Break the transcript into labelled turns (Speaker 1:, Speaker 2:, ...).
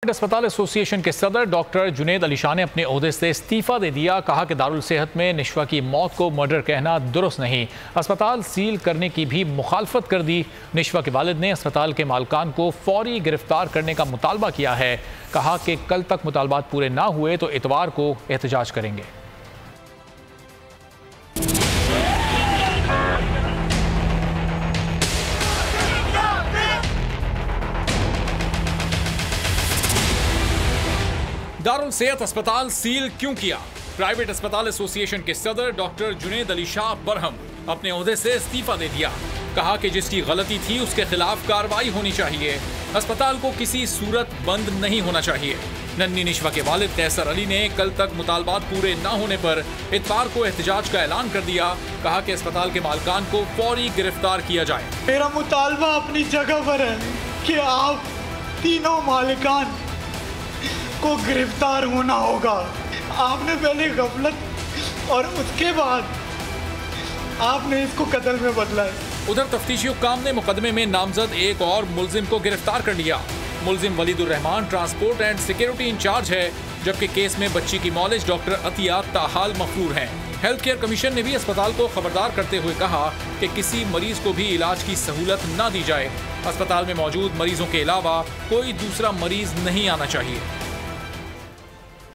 Speaker 1: अस्पताल एसोसिएशन के सदर डॉक्टर जुनेद अली शाह ने अपने ओहदे से इस्तीफा दे दिया। कहा कि दारुल सेहत में निशवा की मौत को मर्डर कहना दुरुस्त नहीं। अस्पताल सील करने की भी मुखालफत कर दी। निशवा के वालिद ने अस्पताल के मालकान को फौरी गिरफ्तार करने का मुतालबा किया है। कहा कि कल तक मुतालबात पूरे ना हुए तो इतवार को एहतजाज करेंगे। दारुल सेहत अस्पताल सील क्यों किया? प्राइवेट अस्पताल एसोसिएशन के सदर डॉक्टर जुनेद अली शाह बरहम अपने ओहदे से इस्तीफा दे दिया। कहा कि जिसकी गलती थी उसके खिलाफ कार्रवाई होनी चाहिए। अस्पताल को किसी सूरत बंद नहीं होना चाहिए। नन्ही निशवा के वालिद कैसर अली ने कल तक मुतालबात पूरे न होने पर इतवार को एहतजाज का ऐलान कर दिया। कहा कि अस्पताल के मालकान को फौरी गिरफ्तार किया जाए।
Speaker 2: मेरा मुतालबा अपनी जगह पर है कि आप तीनों मालिकान को गिरफ्तार होना होगा। आपने पहले गफलत और उसके बाद आपने इसको कत्ल में बदला है।
Speaker 1: उधर तफ्तीशी हुक्काम ने मुकदमे में नामजद एक और मुलजिम को गिरफ्तार कर लिया। मुलजिम Walidur Rahman transport and security in charge है, जबकि केस में बच्ची की मौलिज डॉक्टर अतिया ताहाल मफरूर हैं। हेल्थ केयर कमीशन ने भी अस्पताल को खबरदार करते हुए कहा कि किसी मरीज को भी इलाज की सहूलत न दी जाए। अस्पताल में मौजूद मरीजों के अलावा कोई दूसरा मरीज नहीं आना चाहिए।